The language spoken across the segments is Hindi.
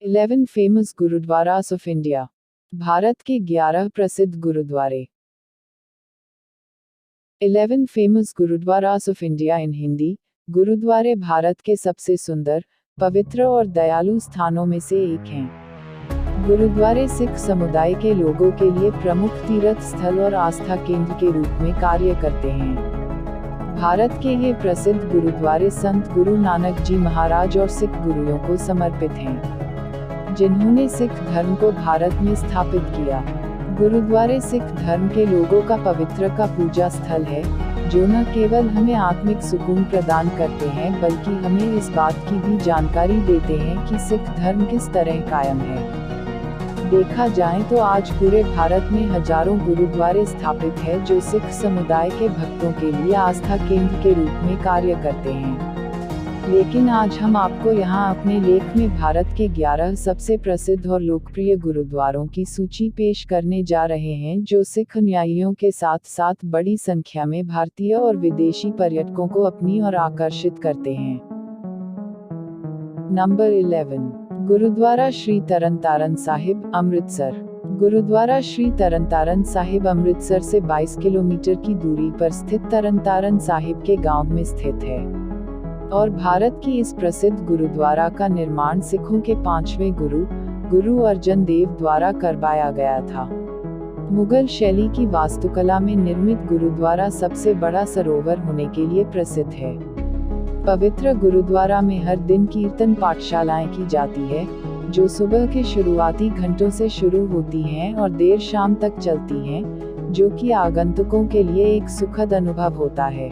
11 famous gurdwaras of India. Bharat के 11 प्रसिद्ध गुरुद्वारे। 11 famous gurdwaras of India in Hindi. गुरुद्वारे भारत के सबसे सुंदर, पवित्र और दयालु स्थानों में से एक हैं। गुरुद्वारे सिख समुदाय के लोगों के लिए प्रमुख तीर्थ स्थल और आस्था केंद्र के रूप में कार्य करते हैं। भारत के ये प्रसिद्ध गुरुद्वारे संत गुरु नानक जी महाराज और सिख गुरुओं को समर्पित हैं, जिन्होंने सिख धर्म को भारत में स्थापित किया। गुरुद्वारे सिख धर्म के लोगों का पवित्र का पूजा स्थल है, जो न केवल हमें आत्मिक सुकून प्रदान करते हैं बल्कि हमें इस बात की भी जानकारी देते हैं कि सिख धर्म किस तरह कायम है। देखा जाए तो आज पूरे भारत में हजारों गुरुद्वारे स्थापित है, जो सिख समुदाय के भक्तों के लिए आस्था केंद्र के रूप में कार्य करते हैं। लेकिन आज हम आपको यहाँ अपने लेख में भारत के 11 सबसे प्रसिद्ध और लोकप्रिय गुरुद्वारों की सूची पेश करने जा रहे हैं, जो सिख अनुयायियों के साथ साथ बड़ी संख्या में भारतीय और विदेशी पर्यटकों को अपनी ओर आकर्षित करते हैं। नंबर 11, गुरुद्वारा श्री तरनतारन साहिब, अमृतसर। गुरुद्वारा श्री तरनतारन साहिब अमृतसर से 22 किलोमीटर की दूरी पर स्थित तरनतारन साहिब के गांव में स्थित है और भारत की इस प्रसिद्ध गुरुद्वारा का निर्माण सिखों के 5वें गुरु अर्जन देव द्वारा करवाया गया था। मुगल शैली की वास्तुकला में निर्मित गुरुद्वारा सबसे बड़ा सरोवर होने के लिए प्रसिद्ध है। पवित्र गुरुद्वारा में हर दिन कीर्तन पाठशालाएं की जाती है, जो सुबह के शुरुआती घंटों से शुरू होती हैं और देर शाम तक चलती हैं, जो कि आगंतुकों के लिए एक सुखद अनुभव होता है।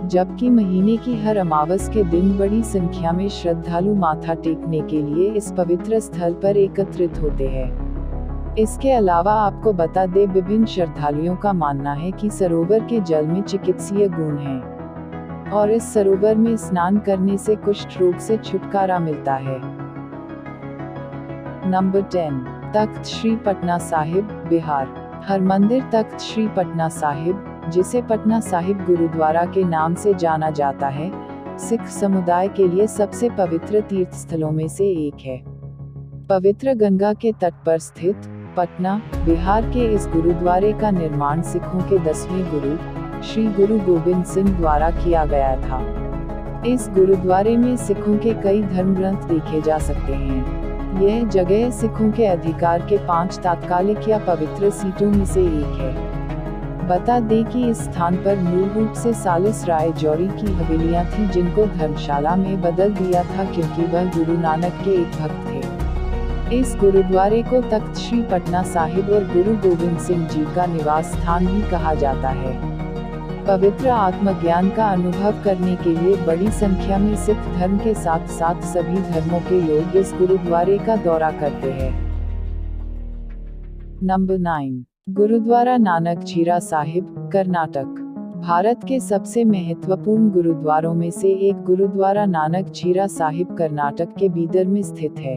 जबकि महीने की हर अमावस के दिन बड़ी संख्या में श्रद्धालु माथा टेकने के लिए इस पवित्र स्थल पर एकत्रित होते हैं। इसके अलावा आपको बता दें, विभिन्न श्रद्धालुओं का मानना है कि सरोवर के जल में चिकित्सीय गुण हैं और इस सरोवर में स्नान करने से कुष्ठ रोग से छुटकारा मिलता है। नंबर 10, तख्त श्री पटना साहिब, बिहार। हरमंदिर तख्त श्री पटना साहिब, जिसे पटना साहिब गुरुद्वारा के नाम से जाना जाता है, सिख समुदाय के लिए सबसे पवित्र तीर्थ स्थलों में से एक है। पवित्र गंगा के तट पर स्थित पटना, बिहार के इस गुरुद्वारे का निर्माण सिखों के 10वें गुरु श्री गुरु गोबिंद सिंह द्वारा किया गया था। इस गुरुद्वारे में सिखों के कई धर्म ग्रंथ देखे जा सकते हैं। यह जगह सिखों के अधिकार के 5 तात्कालिक या पवित्र सीटों में से एक है। बता दें कि इस स्थान पर मूल रूप से सालिस राय जौहरी की हवेलियां थीं, जिनको धर्मशाला में बदल दिया था क्योंकि वह गुरु नानक के एक भक्त थे। इस गुरुद्वारे को तख्त श्री पटना साहिब और गुरु गोबिंद सिंह जी का निवास स्थान भी कहा जाता है। पवित्र आत्मज्ञान का अनुभव करने के लिए बड़ी संख्या में सिख धर्म के साथ साथ सभी धर्मों के लोग इस गुरुद्वारे का दौरा करते हैं। नंबर 9, गुरुद्वारा नानक झीरा साहिब, कर्नाटक। भारत के सबसे महत्वपूर्ण गुरुद्वारों में से एक गुरुद्वारा नानक झीरा साहिब कर्नाटक के बीदर में स्थित है।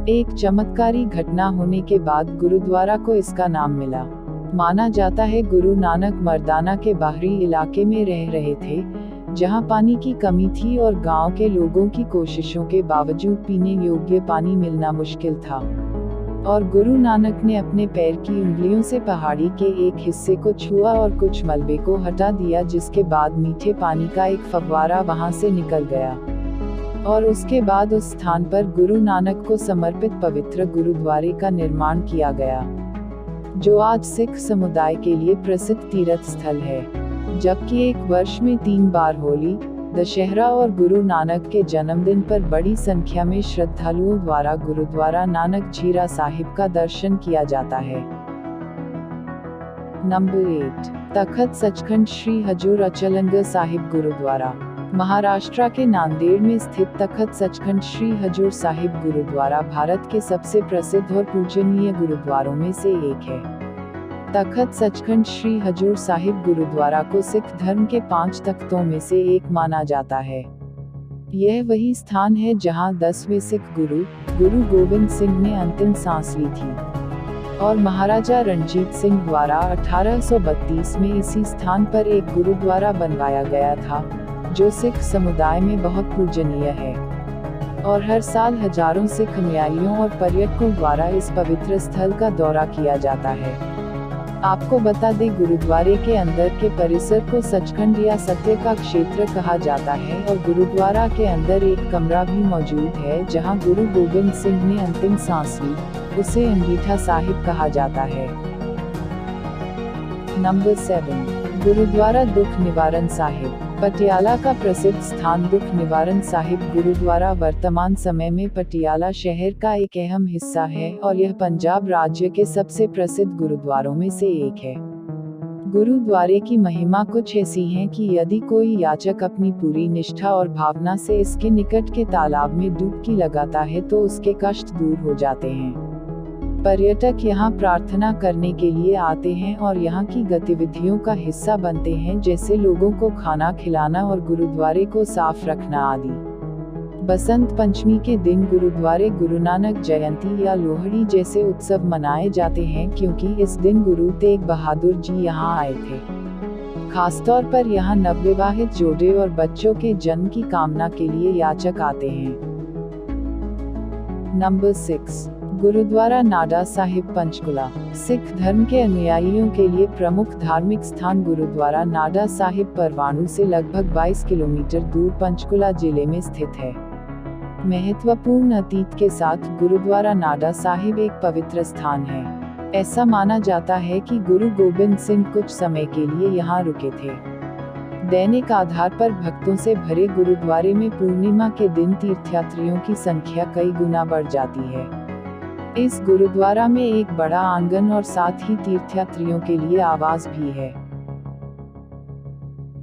एक चमत्कारी घटना होने के बाद गुरुद्वारा को इसका नाम मिला। माना जाता है गुरु नानक मर्दाना के बाहरी इलाके में रह रहे थे, जहां पानी की कमी थी और गांव के लोगों की कोशिशों के बावजूद पीने योग्य पानी मिलना मुश्किल था। और गुरु नानक ने अपने पैर की उंगलियों से पहाड़ी के एक हिस्से को छुआ और कुछ मलबे को हटा दिया, जिसके बाद मीठे पानी का एक फव्वारा वहां से निकल गया और उसके बाद उस स्थान पर गुरु नानक को समर्पित पवित्र गुरुद्वारे का निर्माण किया गया, जो आज सिख समुदाय के लिए प्रसिद्ध तीर्थ स्थल है। जबकि एक वर्ष में 3 बार होली, दशहरा और गुरु नानक के जन्मदिन पर बड़ी संख्या में श्रद्धालुओं द्वारा गुरुद्वारा नानक झीरा साहिब का दर्शन किया जाता है। नंबर 8, तखत सचखंड श्री हजूर अचलनगढ़ साहिब गुरुद्वारा। महाराष्ट्र के नांदेड़ में स्थित तखत सचखंड श्री हजूर साहिब गुरुद्वारा भारत के सबसे प्रसिद्ध और पूजनीय गुरुद्वारों में से एक है। तखत सचखंड श्री हजूर साहिब गुरुद्वारा को सिख धर्म के 5 तख्तों में से एक माना जाता है। यह वही स्थान है जहां 10वें सिख गुरु गोबिंद सिंह ने अंतिम सांस ली थी और महाराजा रणजीत सिंह द्वारा 1832 में इसी स्थान पर एक गुरुद्वारा बनवाया गया था, जो सिख समुदाय में बहुत पूजनीय है। और हर साल हजारों सिख अनुयायियों और पर्यटकों द्वारा इस पवित्र स्थल का दौरा किया जाता है। आपको बता दें, गुरुद्वारे के अंदर के परिसर को सचखंड या सत्य का क्षेत्र कहा जाता है और गुरुद्वारा के अंदर एक कमरा भी मौजूद है जहां गुरु गोबिंद सिंह ने अंतिम सांस ली, उसे अंगीठा साहिब कहा जाता है। नंबर 7, गुरुद्वारा दुख निवारण साहिब। पटियाला का प्रसिद्ध स्थान दुख निवारण साहिब गुरुद्वारा वर्तमान समय में पटियाला शहर का एक अहम हिस्सा है और यह पंजाब राज्य के सबसे प्रसिद्ध गुरुद्वारों में से एक है। गुरुद्वारे की महिमा कुछ ऐसी है कि यदि कोई याचक अपनी पूरी निष्ठा और भावना से इसके निकट के तालाब में डुबकी लगाता है तो उसके कष्ट दूर हो जाते हैं। पर्यटक यहाँ प्रार्थना करने के लिए आते हैं और यहाँ की गतिविधियों का हिस्सा बनते हैं, जैसे लोगों को खाना खिलाना और गुरुद्वारे को साफ रखना आदि। बसंत पंचमी के दिन गुरुद्वारे गुरु नानक जयंती या लोहड़ी जैसे उत्सव मनाए जाते हैं, क्योंकि इस दिन गुरु तेग बहादुर जी यहाँ आए थे। खासतौर पर यहाँ नवविवाहित जोड़े और बच्चों के जन्म की कामना के लिए याचक आते हैं। नंबर 6, गुरुद्वारा नाडा साहिब पंचकुला। सिख धर्म के अनुयायियों के लिए प्रमुख धार्मिक स्थान गुरुद्वारा नाडा साहिब परवाणु से लगभग 22 किलोमीटर दूर पंचकुला जिले में स्थित है। महत्वपूर्ण अतीत के साथ गुरुद्वारा नाडा साहिब एक पवित्र स्थान है। ऐसा माना जाता है कि गुरु गोबिंद सिंह कुछ समय के लिए यहाँ रुके थे। दैनिक आधार पर भक्तों से भरे गुरुद्वारे में पूर्णिमा के दिन तीर्थयात्रियों की संख्या कई गुना बढ़ जाती है। इस गुरुद्वारा में एक बड़ा आंगन और साथ ही तीर्थयात्रियों के लिए आवास भी है।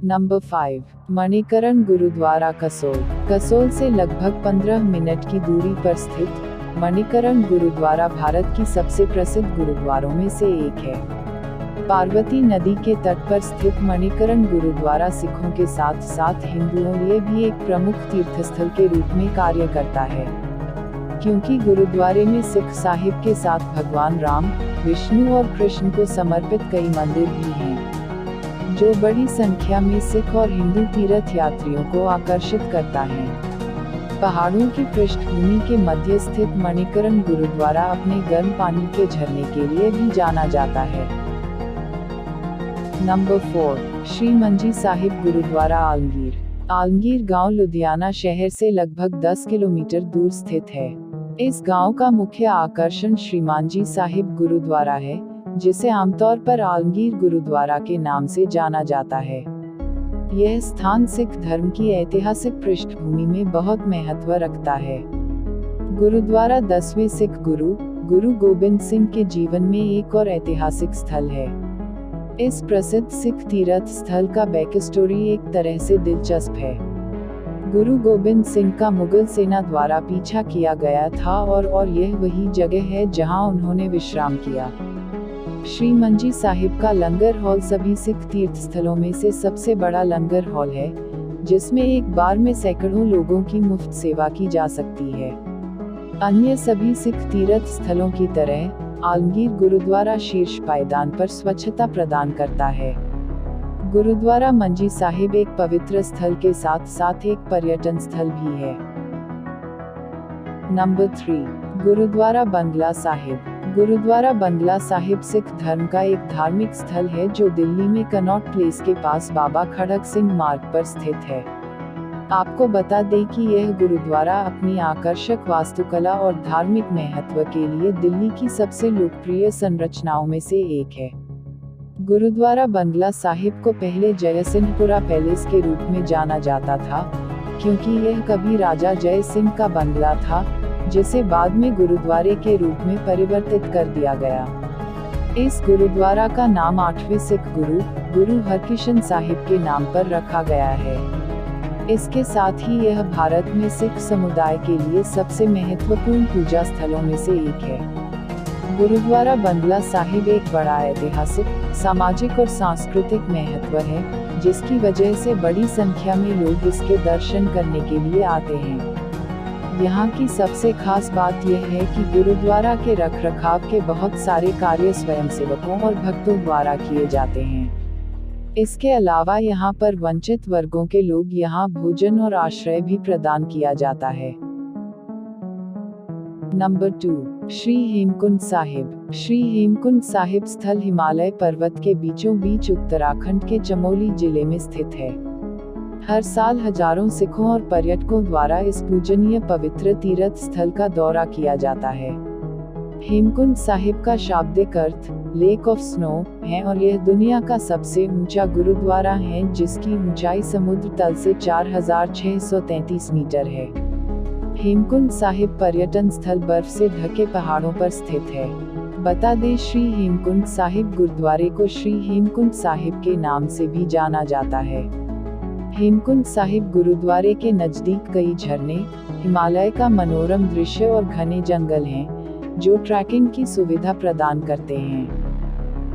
नंबर 5, मणिकरण गुरुद्वारा कसोल। कसोल से लगभग 15 मिनट की दूरी पर स्थित मणिकरण गुरुद्वारा भारत की सबसे प्रसिद्ध गुरुद्वारों में से एक है। पार्वती नदी के तट पर स्थित मणिकरण गुरुद्वारा सिखों के साथ साथ हिंदुओं लिए भी एक प्रमुख तीर्थस्थल के रूप में कार्य करता है, क्योंकि गुरुद्वारे में सिख साहिब के साथ भगवान राम, विष्णु और कृष्ण को समर्पित कई मंदिर भी हैं, जो बड़ी संख्या में सिख और हिंदू तीर्थ यात्रियों को आकर्षित करता है। पहाड़ों की पृष्ठभूमि के मध्य स्थित मणिकरण गुरुद्वारा अपने गर्म पानी के झरने के लिए भी जाना जाता है। नंबर 4, श्री मंजी साहिब गुरुद्वारा आलमगीर। आलमगीर गांव लुधियाना शहर से लगभग 10 किलोमीटर दूर स्थित है। इस गांव का मुख्य आकर्षण श्री मंजी साहिब गुरुद्वारा है, जिसे आमतौर पर आलमगीर गुरुद्वारा के नाम से जाना जाता है। यह स्थान सिख धर्म की ऐतिहासिक पृष्ठभूमि में बहुत महत्व रखता है। गुरुद्वारा 10वें सिख गुरु गोबिंद सिंह के जीवन में एक और ऐतिहासिक स्थल है। इस प्रसिद्ध सिख तीर्थ स्थल का बैक स्टोरी एक तरह से दिलचस्प है। गुरु गोबिंद सिंह का मुगल सेना द्वारा पीछा किया गया था और यह वही जगह है जहां उन्होंने विश्राम किया। श्री मंजी साहिब का लंगर हॉल सभी सिख तीर्थ स्थलों में से सबसे बड़ा लंगर हॉल है, जिसमें एक बार में सैकड़ों लोगों की मुफ्त सेवा की जा सकती है। अन्य सभी सिख तीर्थ स्थलों की तरह आलमगीर गुरुद्वारा शीर्ष पायदान पर स्वच्छता प्रदान करता है। गुरुद्वारा मंजी साहिब एक पवित्र स्थल के साथ साथ एक पर्यटन स्थल भी है। नंबर 3, गुरुद्वारा बंगला साहिब। गुरुद्वारा बंगला साहिब सिख धर्म का एक धार्मिक स्थल है जो दिल्ली में कनॉट प्लेस के पास बाबा खड़क सिंह मार्ग पर स्थित है। आपको बता दें कि यह गुरुद्वारा अपनी आकर्षक वास्तुकला और धार्मिक महत्व के लिए दिल्ली की सबसे लोकप्रिय संरचनाओं में से एक है। गुरुद्वारा बंगला साहिब को पहले जयसिंहपुरा पैलेस के रूप में जाना जाता था, क्योंकि यह कभी राजा जय सिंह का बंगला था, जिसे बाद में गुरुद्वारे के रूप में परिवर्तित कर दिया गया। इस गुरुद्वारा का नाम 8वें सिख गुरु हरकिशन साहिब के नाम पर रखा गया है। इसके साथ ही यह भारत में सिख समुदाय के लिए सबसे महत्वपूर्ण पूजा स्थलों में से एक है। गुरुद्वारा बंगला साहिब एक बड़ा ऐतिहासिक, सामाजिक और सांस्कृतिक महत्व है, जिसकी वजह से बड़ी संख्या में लोग इसके दर्शन करने के लिए आते हैं। यहाँ की सबसे खास बात यह है कि गुरुद्वारा के रखरखाव के बहुत सारे कार्य स्वयंसेवकों और भक्तों द्वारा किए जाते हैं। इसके अलावा यहाँ पर वंचित वर्गों के लोग यहाँ भोजन और आश्रय भी प्रदान किया जाता है। नंबर 2, श्री हेमकुंड साहिब। श्री हेमकुंड साहिब स्थल हिमालय पर्वत के बीचों बीच उत्तराखंड के चमोली जिले में स्थित है। हर साल हजारों सिखों और पर्यटकों द्वारा इस पूजनीय पवित्र तीर्थ स्थल का दौरा किया जाता है। हेमकुंड साहिब का शाब्दिक अर्थ लेक ऑफ स्नो है और यह दुनिया का सबसे ऊंचा गुरुद्वारा है, जिसकी ऊंचाई समुद्र तल से 4633 मीटर है। हेमकुंड साहिब पर्यटन स्थल बर्फ से ढके पहाड़ों पर स्थित है। बता दें, श्री हेमकुंड साहिब गुरुद्वारे को श्री हेमकुंड साहिब के नाम से भी जाना जाता है। हेमकुंड साहिब गुरुद्वारे के नजदीक कई झरने, हिमालय का मनोरम दृश्य और घने जंगल हैं, जो ट्रैकिंग की सुविधा प्रदान करते हैं।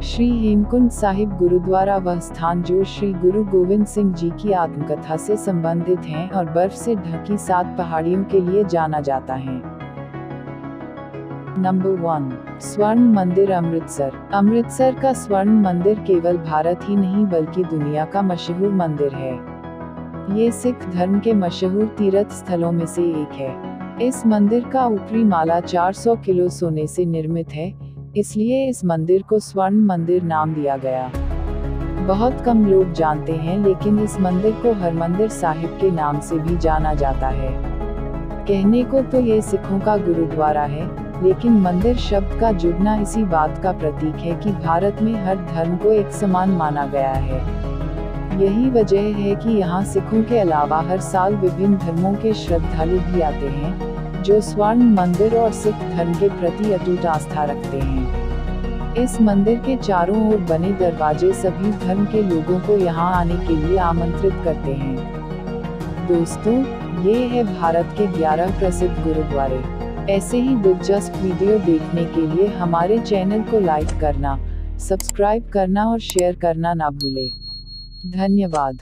श्री हेमकुंड साहिब गुरुद्वारा वह स्थान जो श्री गुरु गोविंद सिंह जी की आत्मकथा से संबंधित हैं और बर्फ से ढकी 7 पहाड़ियों के लिए जाना जाता है। नंबर 1, स्वर्ण मंदिर अमृतसर। अमृतसर का स्वर्ण मंदिर केवल भारत ही नहीं बल्कि दुनिया का मशहूर मंदिर है। ये सिख धर्म के मशहूर तीर्थ स्थलों में से एक है। इस मंदिर का ऊपरी माला 400 किलो सोने से निर्मित है, इसलिए इस मंदिर को स्वर्ण मंदिर नाम दिया गया। बहुत कम लोग जानते हैं, लेकिन इस मंदिर को हरमंदिर साहिब के नाम से भी जाना जाता है। कहने को तो ये सिखों का गुरुद्वारा है, लेकिन मंदिर शब्द का जुड़ना इसी बात का प्रतीक है कि भारत में हर धर्म को एक समान माना गया है। यही वजह है कि यहाँ सिखों के अलावा हर साल विभिन्न धर्मों के श्रद्धालु भी आते हैं, जो स्वर्ण मंदिर और सिख धर्म के प्रति अटूट आस्था रखते हैं। इस मंदिर के चारों ओर बने दरवाजे सभी धर्म के लोगों को यहाँ आने के लिए आमंत्रित करते हैं। दोस्तों, ये है भारत के 11 प्रसिद्ध गुरुद्वारे। ऐसे ही दिलचस्प वीडियो देखने के लिए हमारे चैनल को लाइक करना, सब्सक्राइब करना और शेयर करना ना भूलें। धन्यवाद।